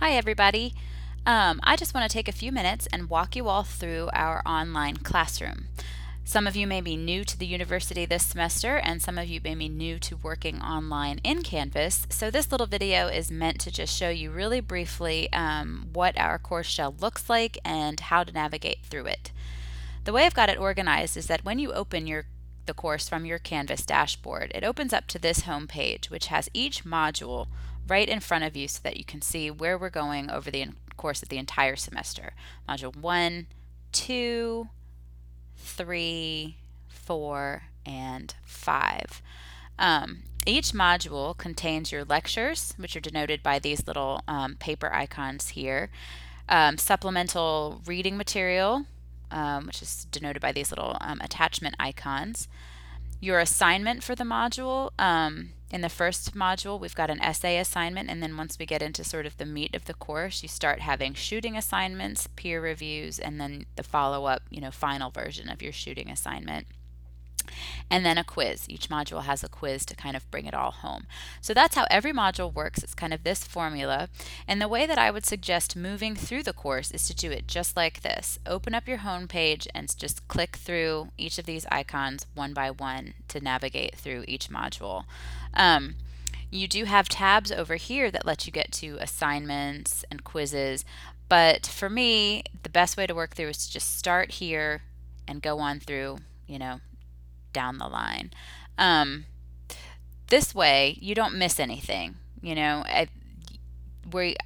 Hi everybody. I just want to take a few minutes and walk you all through our online classroom. Some of you may be new to the university this semester and some of you may be new to working online in Canvas. So this little video is meant to just show you really briefly what our course shell looks like and how to navigate through it. The way I've got it organized is that when you open the course from your Canvas dashboard, it opens up to this home page, which has each module right in front of you so that you can see where we're going over the course of the entire semester. Module 1, 2, 3, 4, and 5. Each module contains your lectures, which are denoted by these little paper icons here, supplemental reading material, which is denoted by these little attachment icons. Your assignment for the module, in the first module we've got an essay assignment, and then once we get into sort of the meat of the course, you start having shooting assignments, peer reviews, and then the follow-up, final version of your shooting assignment. And then a quiz. Each module has a quiz to kind of bring it all home. So that's how every module works. It's kind of this formula. And the way that I would suggest moving through the course is to do it just like this. Open up your home page and just click through each of these icons one by one to navigate through each module. You do have tabs over here that let you get to assignments and quizzes, but for me, the best way to work through is to just start here and go on through, down the line. This way you don't miss anything. I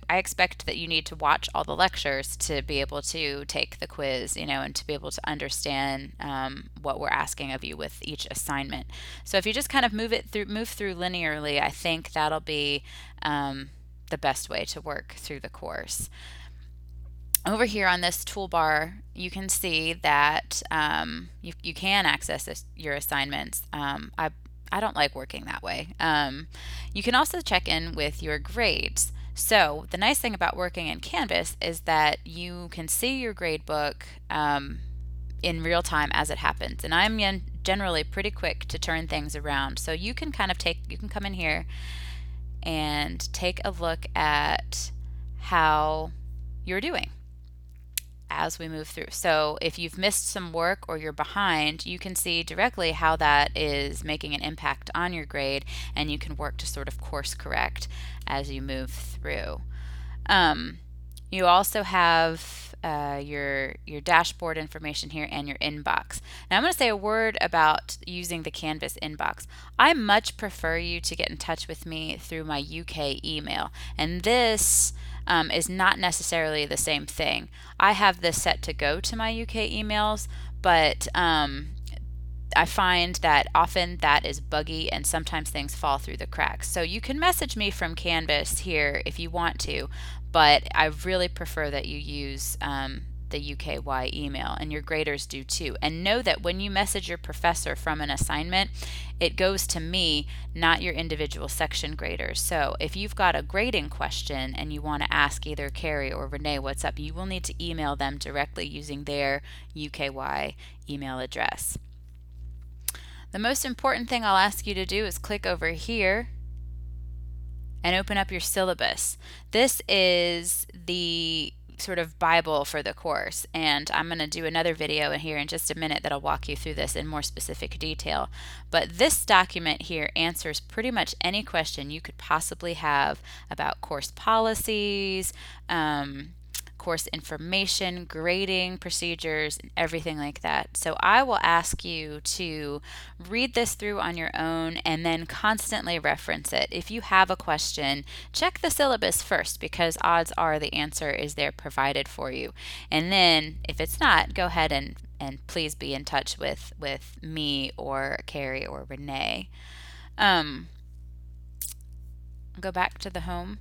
expect that you need to watch all the lectures to be able to take the quiz, and to be able to understand what we're asking of you with each assignment. So if you just kind of move through linearly, I think that'll be the best way to work through the course. Over here on this toolbar, you can see that you can access your assignments. I don't like working that way. You can also check in with your grades. So the nice thing about working in Canvas is that you can see your grade book in real time as it happens. And I'm generally pretty quick to turn things around. So you can come in here and take a look at how you're doing as we move through. So if you've missed some work or you're behind, you can see directly how that is making an impact on your grade, and you can work to sort of course correct as you move through. You also have your dashboard information here and your inbox. Now I'm going to say a word about using the Canvas inbox. I much prefer you to get in touch with me through my UK email, and this is not necessarily the same thing. I have this set to go to my UK emails, but I find that often that is buggy and sometimes things fall through the cracks. So you can message me from Canvas here if you want to, but I really prefer that you use the UKY email, and your graders do too. And know that when you message your professor from an assignment, it goes to me, not your individual section graders. So if you've got a grading question and you want to ask either Carrie or Renee what's up, you will need to email them directly using their UKY email address. The most important thing I'll ask you to do is click over here and open up your syllabus. This is the sort of Bible for the course, and I'm going to do another video in here in just a minute that'll walk you through this in more specific detail. But this document here answers pretty much any question you could possibly have about course policies, course information, grading procedures, and everything like that. So I will ask you to read this through on your own and then constantly reference it. If you have a question, check the syllabus first, because odds are the answer is there provided for you. And then if it's not, go ahead and please be in touch with me or Carrie or Renee. Go back to the home.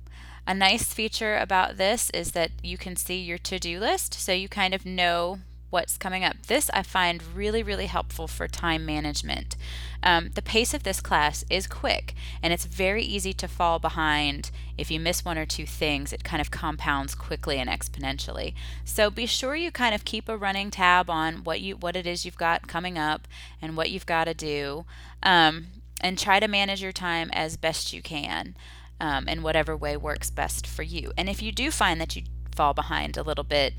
A nice feature about this is that you can see your to-do list, so you kind of know what's coming up. This I find really, really helpful for time management. The pace of this class is quick, and it's very easy to fall behind. If you miss one or two things, it kind of compounds quickly and exponentially. So be sure you kind of keep a running tab on what it is you've got coming up and what you've got to do, and try to manage your time as best you can. in whatever way works best for you. And if you do find that you fall behind a little bit,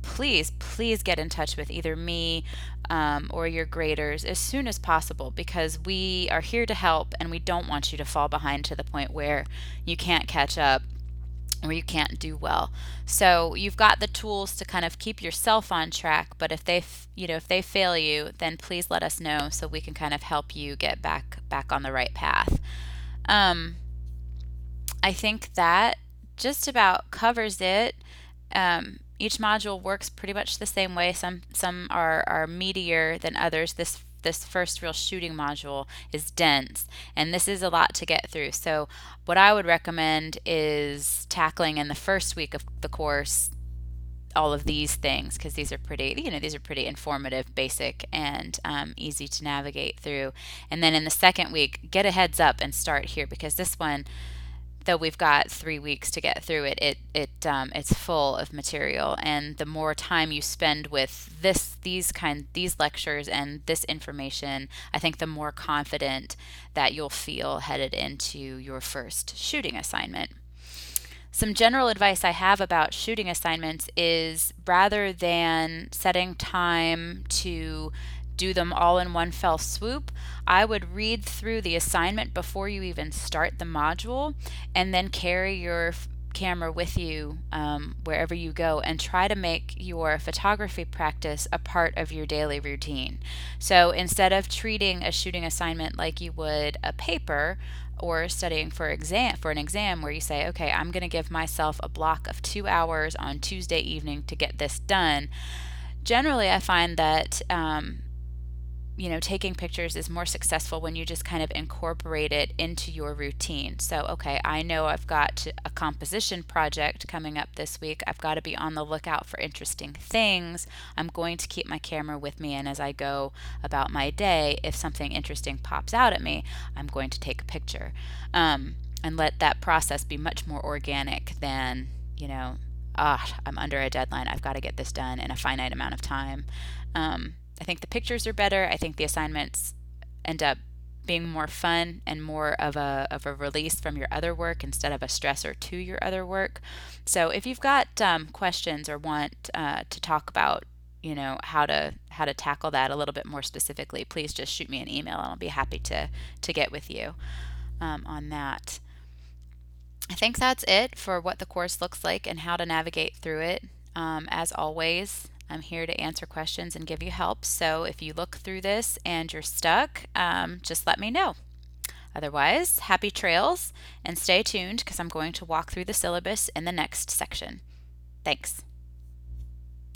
please get in touch with either me or your graders as soon as possible, because we are here to help and we don't want you to fall behind to the point where you can't catch up or you can't do well. So you've got the tools to kind of keep yourself on track, but if they fail you, then please let us know so we can kind of help you get back on the right path. Um, I think that just about covers it. Each module works pretty much the same way. Some are meatier than others. This first real shooting module is dense, and this is a lot to get through. So what I would recommend is tackling in the first week of the course all of these things, because these are pretty informative, basic, and easy to navigate through. And then in the second week, get a heads up and start here, because this one, though we've got 3 weeks to get through it's full of material, and the more time you spend with these lectures and this information, I think the more confident that you'll feel headed into your first shooting assignment. Some general advice I have about shooting assignments is, rather than setting time to do them all in one fell swoop, I would read through the assignment before you even start the module, and then carry your camera with you wherever you go, and try to make your photography practice a part of your daily routine. So instead of treating a shooting assignment like you would a paper, or studying for an exam where you say, okay, I'm going to give myself a block of 2 hours on Tuesday evening to get this done. Generally, I find that taking pictures is more successful when you just kind of incorporate it into your routine. So, okay, I know I've got a composition project coming up this week. I've got to be on the lookout for interesting things. I'm going to keep my camera with me, and as I go about my day, if something interesting pops out at me, I'm going to take a picture. And let that process be much more organic than, I'm under a deadline. I've got to get this done in a finite amount of time. I think the pictures are better. I think the assignments end up being more fun and more of a release from your other work instead of a stressor to your other work. So if you've got questions or want to talk about how to tackle that a little bit more specifically, please just shoot me an email and I'll be happy to get with you on that. I think that's it for what the course looks like and how to navigate through it. As always, I'm here to answer questions and give you help. So if you look through this and you're stuck, just let me know. Otherwise, happy trails, and stay tuned, because I'm going to walk through the syllabus in the next section. Thanks.